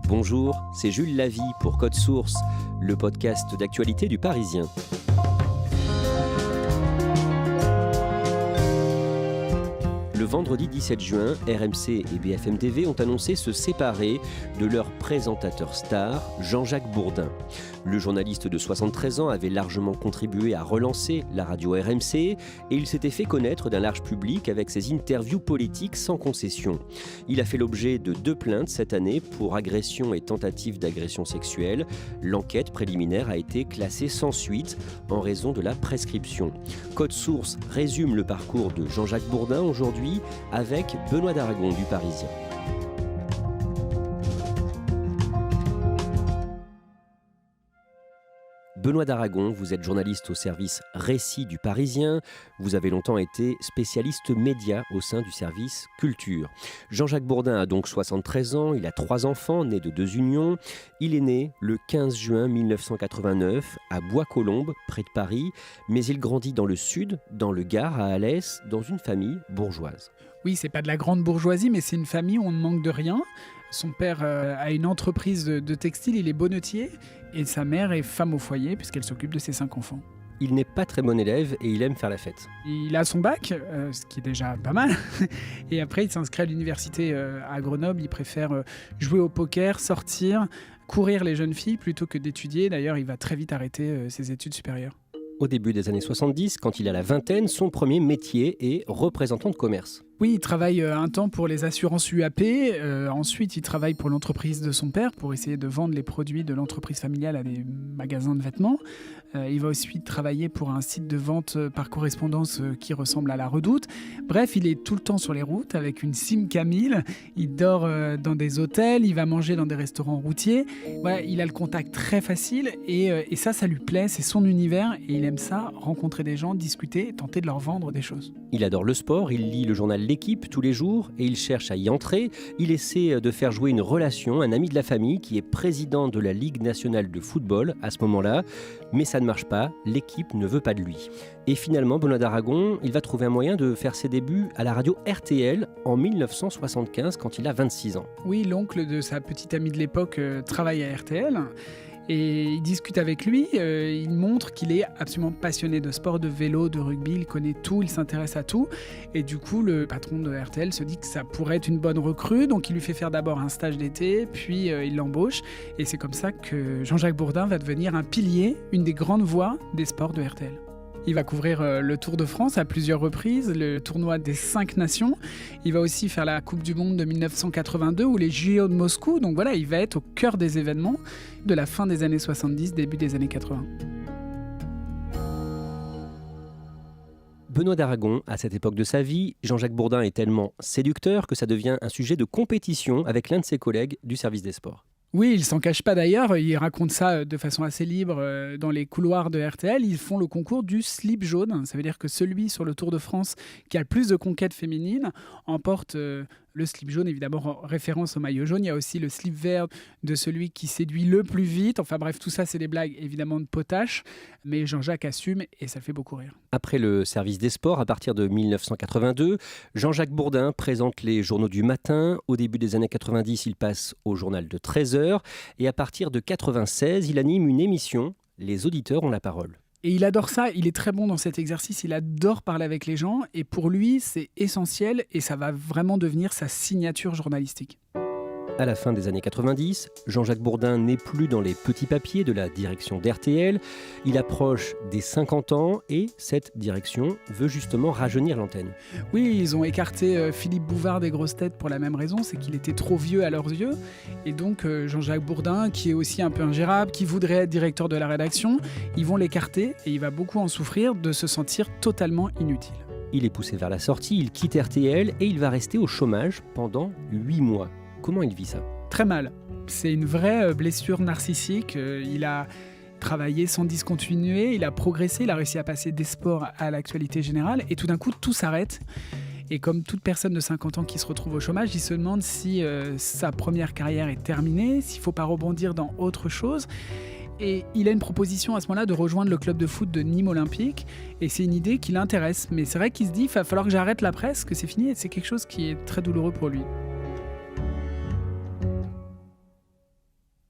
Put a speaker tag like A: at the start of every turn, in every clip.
A: Bonjour, c'est Jules Lavie pour Code Source, le podcast d'actualité du Parisien. Le vendredi 17 juin, RMC et BFM TV ont annoncé se séparer de leur présentateur star, Jean-Jacques Bourdin. Le journaliste de 73 ans avait largement contribué à relancer la radio RMC et il s'était fait connaître d'un large public avec ses interviews politiques sans concession. Il a fait l'objet de 2 plaintes cette année pour agression et tentative d'agression sexuelle. L'enquête préliminaire a été classée sans suite en raison de la prescription. Code Source résume le parcours de Jean-Jacques Bourdin aujourd'hui avec Benoît Daragon du Parisien. Benoît Daragon, vous êtes journaliste au service Récit du Parisien. Vous avez longtemps été spécialiste média au sein du service Culture. Jean-Jacques Bourdin a donc 73 ans, il a 3 enfants nés de 2 unions. Il est né le 15 juin 1989 à Bois-Colombes, près de Paris, mais il grandit dans le sud, dans le Gard, à Alès, dans une famille bourgeoise.
B: Oui, c'est pas de la grande bourgeoisie, mais c'est une famille où on ne manque de rien. Son père a une entreprise de textile, il est bonnetier, et sa mère est femme au foyer puisqu'elle s'occupe de ses 5 enfants.
A: Il n'est pas très bon élève et il aime faire la fête.
B: Il a son bac, ce qui est déjà pas mal, et après il s'inscrit à l'université à Grenoble. Il préfère jouer au poker, sortir, courir les jeunes filles plutôt que d'étudier. D'ailleurs, il va très vite arrêter ses études supérieures.
A: Au début des années 70, quand il a la vingtaine, son premier métier est représentant de commerce.
B: Oui, il travaille un temps pour les assurances UAP. Ensuite, il travaille pour l'entreprise de son père pour essayer de vendre les produits de l'entreprise familiale à des magasins de vêtements. Il va ensuite travailler pour un site de vente par correspondance qui ressemble à la Redoute. Bref, il est tout le temps sur les routes avec une Simca 1000. Il dort dans des hôtels, il va manger dans des restaurants routiers. Voilà, il a le contact très facile et ça lui plaît, c'est son univers et il aime ça, rencontrer des gens, discuter, tenter de leur vendre des choses.
A: Il adore le sport, il lit le journal L'Équipe tous les jours et il cherche à y entrer. Il essaie de faire jouer une relation, un ami de la famille qui est président de la Ligue nationale de football à ce moment-là. Mais ça ne marche pas, l'équipe ne veut pas de lui. Et finalement, Benoît Daragon, il va trouver un moyen de faire ses débuts à la radio RTL en 1975 quand il a 26 ans.
B: Oui, l'oncle de sa petite amie de l'époque travaille à RTL. Et il discute avec lui, il montre qu'il est absolument passionné de sport, de vélo, de rugby, il connaît tout, il s'intéresse à tout. Et du coup, le patron de RTL se dit que ça pourrait être une bonne recrue, donc il lui fait faire d'abord un stage d'été, puis il l'embauche. Et c'est comme ça que Jean-Jacques Bourdin va devenir un pilier, une des grandes voix des sports de RTL. Il va couvrir le Tour de France à plusieurs reprises, le tournoi des 5 nations. Il va aussi faire la Coupe du Monde de 1982 ou les JO de Moscou. Donc voilà, il va être au cœur des événements de la fin des années 70, début des années 80.
A: Benoît Daragon, à cette époque de sa vie, Jean-Jacques Bourdin est tellement séducteur que ça devient un sujet de compétition avec l'un de ses collègues du service des sports.
B: Oui, il s'en cache pas d'ailleurs, il raconte ça de façon assez libre dans les couloirs de RTL. Ils font le concours du slip jaune, ça veut dire que celui sur le Tour de France qui a le plus de conquêtes féminines emporte le slip jaune, évidemment en référence au maillot jaune. Il y a aussi le slip vert de celui qui séduit le plus vite. Enfin bref, tout ça c'est des blagues évidemment de potache, mais Jean-Jacques assume et ça fait beaucoup rire.
A: Après le service des sports, à partir de 1982, Jean-Jacques Bourdin présente les journaux du matin. Au début des années 90, il passe au journal de 13h. Et à partir de 96, il anime une émission, Les auditeurs ont la parole.
B: Et il adore ça, il est très bon dans cet exercice, il adore parler avec les gens et pour lui c'est essentiel et ça va vraiment devenir sa signature journalistique.
A: À la fin des années 90, Jean-Jacques Bourdin n'est plus dans les petits papiers de la direction d'RTL. Il approche des 50 ans et cette direction veut justement rajeunir l'antenne.
B: Oui, ils ont écarté Philippe Bouvard des grosses têtes pour la même raison, c'est qu'il était trop vieux à leurs yeux. Et donc Jean-Jacques Bourdin, qui est aussi un peu ingérable, qui voudrait être directeur de la rédaction, ils vont l'écarter et il va beaucoup en souffrir de se sentir totalement inutile.
A: Il est poussé vers la sortie, il quitte RTL et il va rester au chômage pendant 8 mois. Comment il vit ça ?
B: Très mal. C'est une vraie blessure narcissique. Il a travaillé sans discontinuer, il a progressé, il a réussi à passer des sports à l'actualité générale et tout d'un coup, tout s'arrête. Et comme toute personne de 50 ans qui se retrouve au chômage, il se demande si sa première carrière est terminée, s'il ne faut pas rebondir dans autre chose. Et il a une proposition à ce moment-là de rejoindre le club de foot de Nîmes Olympique. Et c'est une idée qui l'intéresse. Mais c'est vrai qu'il se dit, il va falloir que j'arrête la presse, que c'est fini. Et c'est quelque chose qui est très douloureux pour lui.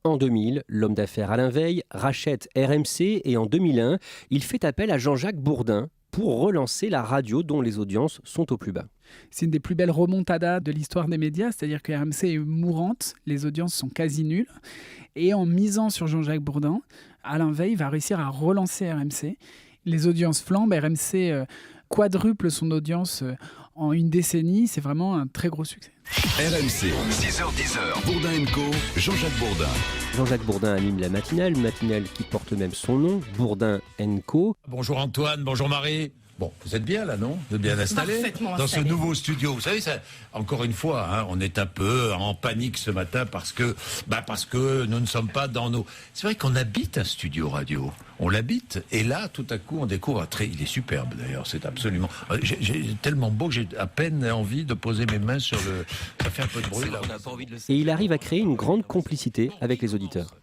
A: En 2000, l'homme d'affaires Alain Veil rachète RMC et en 2001, il fait appel à Jean-Jacques Bourdin pour relancer la radio dont les audiences sont au plus bas.
B: C'est une des plus belles remontadas de l'histoire des médias, c'est-à-dire que RMC est mourante, les audiences sont quasi nulles. Et en misant sur Jean-Jacques Bourdin, Alain Veil va réussir à relancer RMC. Les audiences flambent, RMC quadruple son audience en une décennie, c'est vraiment un très gros succès.
C: RMC, 6h-10h, Bourdin & Co, Jean-Jacques Bourdin.
A: Jean-Jacques Bourdin anime la matinale qui porte même son nom, Bourdin & Co.
D: Bonjour Antoine, bonjour Marie. Bon, vous êtes bien là, non? Vous êtes bien installés dans ce nouveau studio. Vous savez, ça, encore une fois, hein, on est un peu en panique ce matin parce que nous ne sommes pas dans nos... C'est vrai qu'on habite un studio radio. On l'habite et là, tout à coup, on découvre il est superbe d'ailleurs. C'est absolument... J'ai tellement beau que j'ai à peine envie de poser mes mains sur le... Ça fait un peu de bruit là.
A: Et il arrive à créer une grande complicité avec les auditeurs.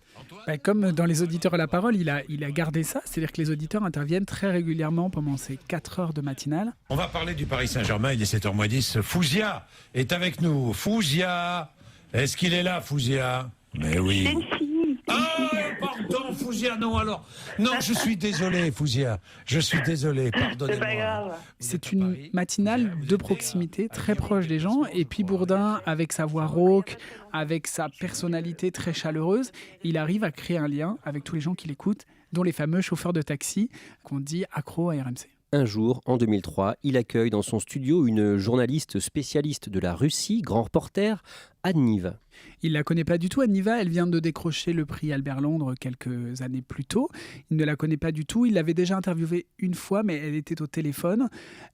B: Comme dans les auditeurs à la parole, il a gardé ça, c'est-à-dire que les auditeurs interviennent très régulièrement pendant ces 4 heures de matinale.
D: On va parler du Paris Saint-Germain, il est 7h10. Fouzia est avec nous. Fouzia, est-ce qu'il est là, Fouzia? Mais oui. Ah, pardon, Fouzia, non, alors. Non, je suis désolé, Fouzia. Je suis désolé, pardonnez-moi.
B: C'est une matinale de proximité, très proche des gens. Et puis Bourdin, avec sa voix rauque, avec sa personnalité très chaleureuse, il arrive à créer un lien avec tous les gens qui l'écoutent, dont les fameux chauffeurs de taxi qu'on dit accros à RMC.
A: Un jour, en 2003, il accueille dans son studio une journaliste spécialiste de la Russie, grand reporter, Anne Niva.
B: Il ne la connaît pas du tout, Anne Niva. Elle vient de décrocher le prix Albert Londres quelques années plus tôt. Il ne la connaît pas du tout. Il l'avait déjà interviewée une fois, mais elle était au téléphone.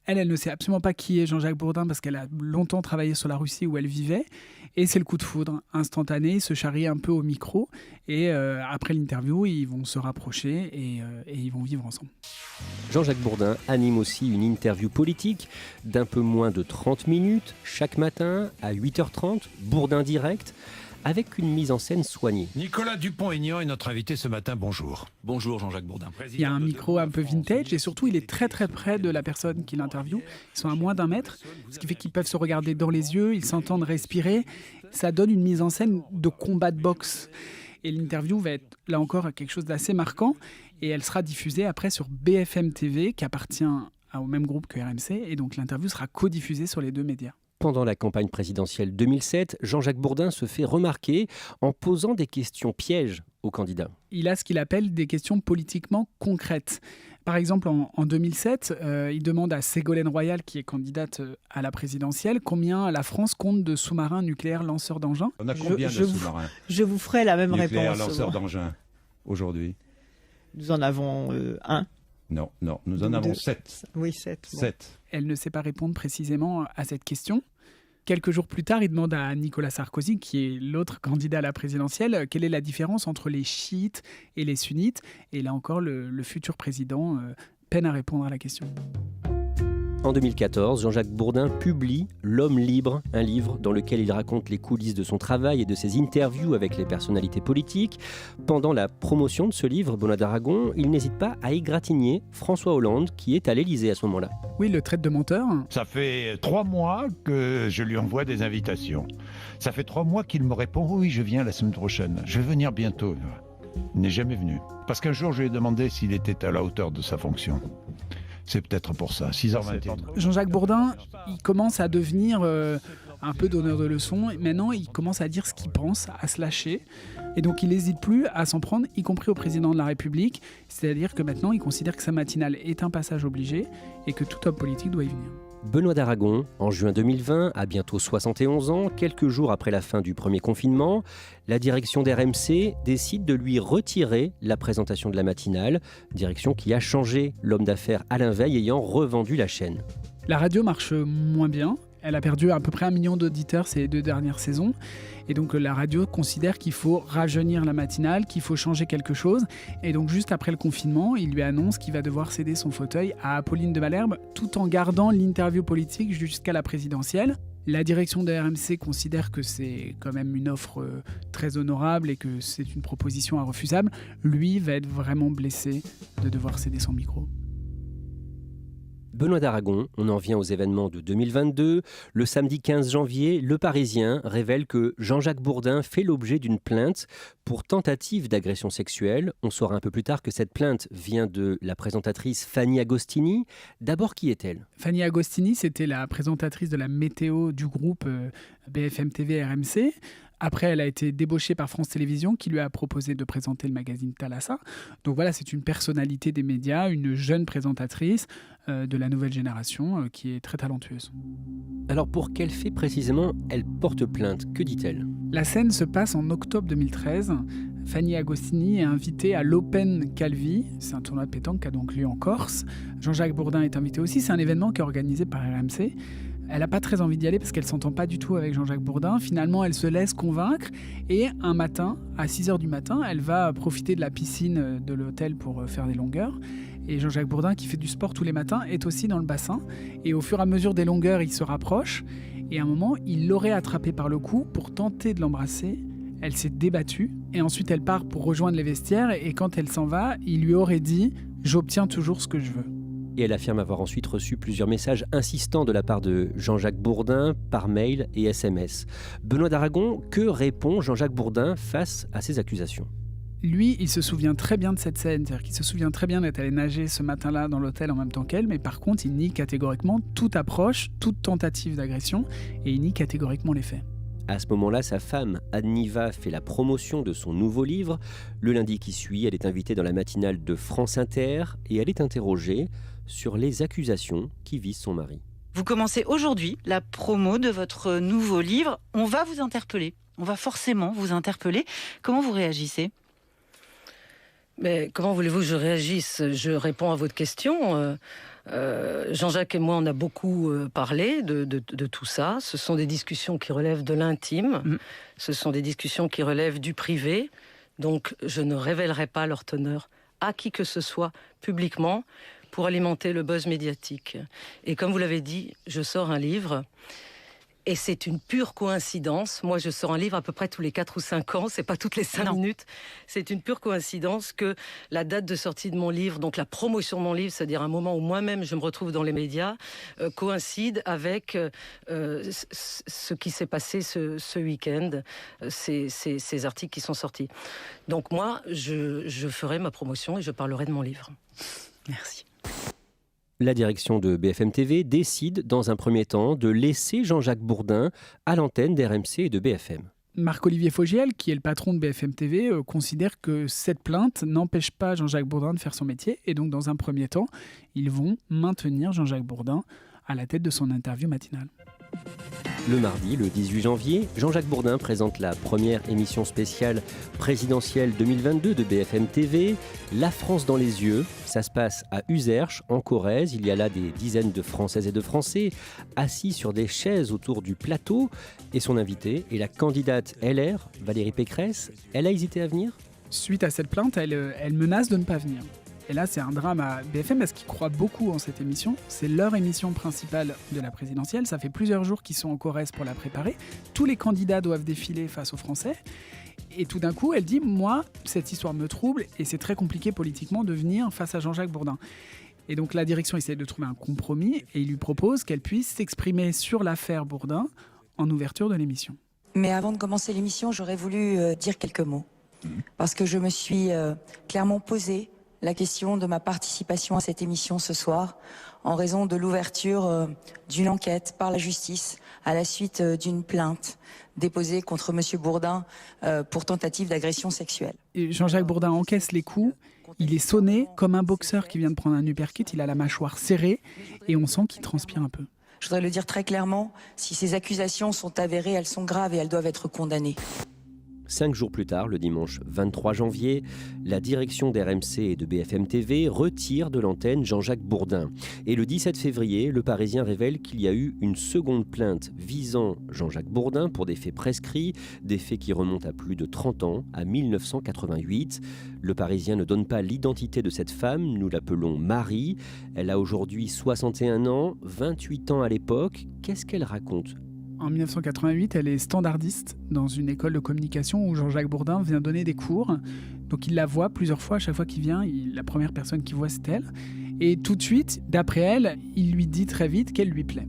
B: Elle ne sait absolument pas qui est Jean-Jacques Bourdin parce qu'elle a longtemps travaillé sur la Russie où elle vivait. Et c'est le coup de foudre instantané. Ils se charrient un peu au micro. Et après l'interview, ils vont se rapprocher et ils vont vivre ensemble.
A: Jean-Jacques Bourdin anime aussi une interview politique d'un peu moins de 30 minutes chaque matin à 8h30, Bourdin direct, avec une mise en scène soignée.
D: Nicolas Dupont-Aignan est notre invité ce matin, bonjour.
E: Bonjour Jean-Jacques Bourdin.
B: Il y a un micro un peu vintage et surtout il est très très près de la personne qui l'interviewe. Ils sont à moins d'1 mètre, ce qui fait qu'ils peuvent se regarder dans les yeux, ils s'entendent respirer. Ça donne une mise en scène de combat de boxe. Et l'interview va être là encore quelque chose d'assez marquant et elle sera diffusée après sur BFM TV qui appartient au même groupe que RMC et donc l'interview sera codiffusée sur les 2 médias.
A: Pendant la campagne présidentielle 2007, Jean-Jacques Bourdin se fait remarquer en posant des questions pièges aux candidats.
B: Il a ce qu'il appelle des questions politiquement concrètes. Par exemple, en 2007, il demande à Ségolène Royal, qui est candidate à la présidentielle, combien la France compte de sous-marins nucléaires lanceurs d'engins.
F: On a combien de sous-marins
G: Je vous ferai la même
F: nucléaires
G: réponse.
F: lanceurs d'engins aujourd'hui?
G: Nous en avons 1.
F: Non, nous en avons 7.
G: Oui, 7.
F: 7.
B: Elle ne sait pas répondre précisément à cette question. Quelques jours plus tard, il demande à Nicolas Sarkozy, qui est l'autre candidat à la présidentielle, quelle est la différence entre les chiites et les sunnites. Et là encore, le futur président peine à répondre à la question.
A: En 2014, Jean-Jacques Bourdin publie L'Homme libre, un livre dans lequel il raconte les coulisses de son travail et de ses interviews avec les personnalités politiques. Pendant la promotion de ce livre, Benoît d'Aragon, il n'hésite pas à égratigner François Hollande, qui est à l'Élysée à ce moment-là.
B: Oui, il le traite de menteur.
H: Ça fait 3 mois que je lui envoie des invitations. Ça fait 3 mois qu'il me répond « Oui, je viens la semaine prochaine. Je vais venir bientôt. » Il n'est jamais venu. Parce qu'un jour, je lui ai demandé s'il était à la hauteur de sa fonction. C'est peut-être pour ça, 6h21.
B: Jean-Jacques Bourdin, il commence à devenir un peu donneur de leçons. Maintenant, il commence à dire ce qu'il pense, à se lâcher. Et donc, il n'hésite plus à s'en prendre, y compris au président de la République. C'est-à-dire que maintenant, il considère que sa matinale est un passage obligé et que tout homme politique doit y venir.
A: Benoît d'Aragon, en juin 2020, à bientôt 71 ans, quelques jours après la fin du premier confinement, la direction d'RMC décide de lui retirer la présentation de la matinale, direction qui a changé l'homme d'affaires Alain Veil ayant revendu la chaîne.
B: La radio marche moins bien. Elle a perdu à peu près 1 million d'auditeurs ces 2 dernières saisons. Et donc la radio considère qu'il faut rajeunir la matinale, qu'il faut changer quelque chose. Et donc juste après le confinement, il lui annonce qu'il va devoir céder son fauteuil à Apolline de Malherbe tout en gardant l'interview politique jusqu'à la présidentielle. La direction de RMC considère que c'est quand même une offre très honorable et que c'est une proposition irrefusable. Lui va être vraiment blessé de devoir céder son micro.
A: Benoît d'Aragon, on en vient aux événements de 2022. Le samedi 15 janvier, Le Parisien révèle que Jean-Jacques Bourdin fait l'objet d'une plainte pour tentative d'agression sexuelle. On saura un peu plus tard que cette plainte vient de la présentatrice Fanny Agostini. D'abord, qui est-elle ?
B: Fanny Agostini, c'était la présentatrice de la météo du groupe BFM TV RMC. Après, elle a été débauchée par France Télévisions qui lui a proposé de présenter le magazine Thalassa. Donc voilà, c'est une personnalité des médias, une jeune présentatrice de la nouvelle génération qui est très talentueuse.
A: Alors pour quel fait précisément elle porte plainte ? Que dit-elle ?
B: La scène se passe en octobre 2013. Fanny Agostini est invitée à l'Open Calvi. C'est un tournoi de pétanque qui a donc lieu en Corse. Jean-Jacques Bourdin est invité aussi. C'est un événement qui est organisé par RMC. Elle n'a pas très envie d'y aller parce qu'elle ne s'entend pas du tout avec Jean-Jacques Bourdin. Finalement, elle se laisse convaincre et un matin, à 6h du matin, elle va profiter de la piscine de l'hôtel pour faire des longueurs. Et Jean-Jacques Bourdin, qui fait du sport tous les matins, est aussi dans le bassin. Et au fur et à mesure des longueurs, il se rapproche. Et à un moment, il l'aurait attrapée par le cou pour tenter de l'embrasser. Elle s'est débattue et ensuite elle part pour rejoindre les vestiaires. Et quand elle s'en va, il lui aurait dit « J'obtiens toujours ce que je veux ».
A: Et elle affirme avoir ensuite reçu plusieurs messages insistants de la part de Jean-Jacques Bourdin par mail et SMS. Benoît d'Aragon, que répond Jean-Jacques Bourdin face à ces accusations ?
B: Lui, il se souvient très bien de cette scène, c'est-à-dire qu'il se souvient très bien d'être allé nager ce matin-là dans l'hôtel en même temps qu'elle, mais par contre, il nie catégoriquement toute approche, toute tentative d'agression, et il nie catégoriquement les faits.
A: À ce moment-là, sa femme, Adniva, fait la promotion de son nouveau livre. Le lundi qui suit, elle est invitée dans la matinale de France Inter et elle est interrogée sur les accusations qui visent son mari.
E: Vous commencez aujourd'hui la promo de votre nouveau livre. On va vous interpeller. On va forcément vous interpeller. Comment vous réagissez ?
I: Mais comment voulez-vous que je réagisse ? Je réponds à votre question. Jean-Jacques et moi, on a beaucoup parlé de tout ça. Ce sont des discussions qui relèvent de l'intime. Ce sont des discussions qui relèvent du privé. Donc, je ne révélerai pas leur teneur à qui que ce soit publiquement pour alimenter le buzz médiatique. Et comme vous l'avez dit, je sors un livre. Et c'est une pure coïncidence. Moi, je sors un livre à peu près tous les 4 ou 5 ans. C'est pas toutes les 5 minutes. C'est une pure coïncidence que la date de sortie de mon livre, donc la promotion de mon livre, c'est-à-dire un moment où moi-même je me retrouve dans les médias, coïncide avec ce qui s'est passé ce week-end, ces articles qui sont sortis. Donc moi, je ferai ma promotion et je parlerai de mon livre. Merci.
A: La direction de BFM TV décide dans un premier temps de laisser Jean-Jacques Bourdin à l'antenne d'RMC et de BFM.
B: Marc-Olivier Fogiel, qui est le patron de BFM TV, considère que cette plainte n'empêche pas Jean-Jacques Bourdin de faire son métier. Et donc, dans un premier temps, ils vont maintenir Jean-Jacques Bourdin à la tête de son interview matinale.
A: Le mardi, le 18 janvier, Jean-Jacques Bourdin présente la première émission spéciale présidentielle 2022 de BFM TV, La France dans les yeux. Ça se passe à Uzerche, en Corrèze. Il y a là des dizaines de Françaises et de Français assis sur des chaises autour du plateau. Et son invité est la candidate LR, Valérie Pécresse. Elle a hésité à venir ?
B: Suite à cette plainte, elle menace de ne pas venir. Et là, c'est un drame à BFM parce qu'ils croient beaucoup en cette émission. C'est leur émission principale de la présidentielle. Ça fait plusieurs jours qu'ils sont en Corrèze pour la préparer. Tous les candidats doivent défiler face aux Français. Et tout d'un coup, elle dit « Moi, cette histoire me trouble et c'est très compliqué politiquement de venir face à Jean-Jacques Bourdin ». Et donc la direction essaie de trouver un compromis et il lui propose qu'elle puisse s'exprimer sur l'affaire Bourdin en ouverture de l'émission.
J: Mais avant de commencer l'émission, j'aurais voulu dire quelques mots. Parce que je me suis clairement posé la question de ma participation à cette émission ce soir en raison de l'ouverture d'une enquête par la justice à la suite d'une plainte déposée contre M. Bourdin pour tentative d'agression sexuelle.
B: Et Jean-Jacques Bourdin encaisse les coups, il est sonné comme un boxeur qui vient de prendre un uppercut, il a la mâchoire serrée et on sent qu'il transpire un peu.
J: Je voudrais le dire très clairement, si ces accusations sont avérées, elles sont graves et elles doivent être condamnées.
A: 5 jours plus tard, le dimanche 23 janvier, la direction d'RMC et de BFM TV retire de l'antenne Jean-Jacques Bourdin. Et le 17 février, Le Parisien révèle qu'il y a eu une seconde plainte visant Jean-Jacques Bourdin pour des faits prescrits, des faits qui remontent à plus de 30 ans, à 1988. Le Parisien ne donne pas l'identité de cette femme, nous l'appelons Marie. Elle a aujourd'hui 61 ans, 28 ans à l'époque. Qu'est-ce qu'elle raconte ?
B: En 1988, elle est standardiste dans une école de communication où Jean-Jacques Bourdin vient donner des cours. Donc il la voit plusieurs fois, à chaque fois qu'il vient, la première personne qu'il voit c'est elle. Et tout de suite, d'après elle, il lui dit très vite qu'elle lui plaît.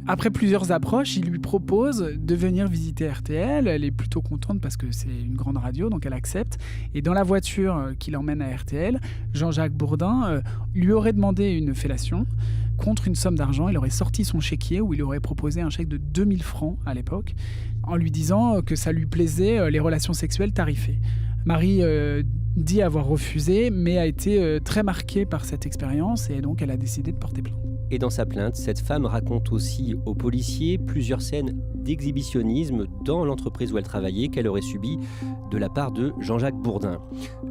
B: Après plusieurs approches, il lui propose de venir visiter RTL. Elle est plutôt contente parce que c'est une grande radio, donc elle accepte. Et dans la voiture qui l'emmène à RTL, Jean-Jacques Bourdin lui aurait demandé une fellation contre une somme d'argent. Il aurait sorti son chéquier où il aurait proposé un chèque de 2000 francs à l'époque, en lui disant que ça lui plaisait les relations sexuelles tarifées. Marie dit avoir refusé, mais a été très marquée par cette expérience et donc elle a décidé de porter plainte.
A: Et dans sa plainte, cette femme raconte aussi aux policiers plusieurs scènes d'exhibitionnisme dans l'entreprise où elle travaillait qu'elle aurait subi de la part de Jean-Jacques Bourdin.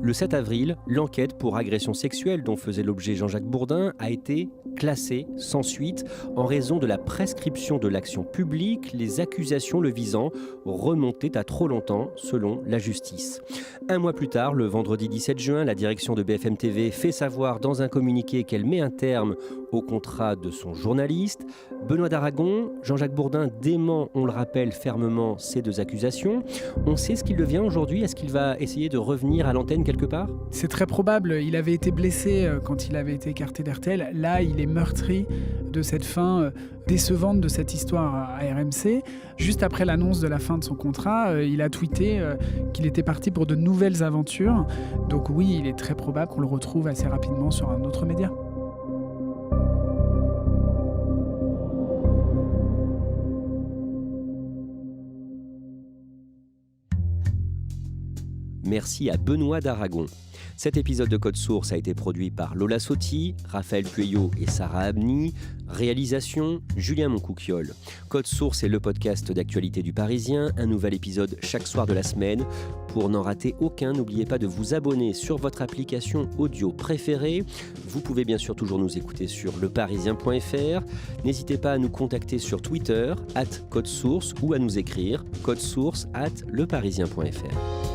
A: Le 7 avril, l'enquête pour agression sexuelle dont faisait l'objet Jean-Jacques Bourdin a été classée sans suite en raison de la prescription de l'action publique. Les accusations le visant remontaient à trop longtemps selon la justice. Un mois plus tard, le vendredi 17 juin, la direction de BFM TV fait savoir dans un communiqué qu'elle met un terme au contrat de son journaliste. Benoît d'Aragon, Jean-Jacques Bourdin dément, on le rappelle fermement, ces deux accusations. On sait ce qu'il devient aujourd'hui. Est-ce qu'il va essayer de revenir à l'antenne quelque part ?
B: C'est très probable. Il avait été blessé quand il avait été écarté d'RTL. Là, il est meurtri de cette fin décevante de cette histoire à RMC. Juste après l'annonce de la fin de son contrat, il a tweeté qu'il était parti pour de nouvelles aventures. Donc oui, il est très probable qu'on le retrouve assez rapidement sur un autre média.
A: Merci à Benoît d'Aragon. Cet épisode de Code Source a été produit par Lola Sotti, Raphaël Pueyo et Sarah Abni. Réalisation, Julien Moncouquiol. Code Source est le podcast d'actualité du Parisien. Un nouvel épisode chaque soir de la semaine. Pour n'en rater aucun, n'oubliez pas de vous abonner sur votre application audio préférée. Vous pouvez bien sûr toujours nous écouter sur leparisien.fr. N'hésitez pas à nous contacter sur Twitter, @codesource, ou à nous écrire codesource@leparisien.fr.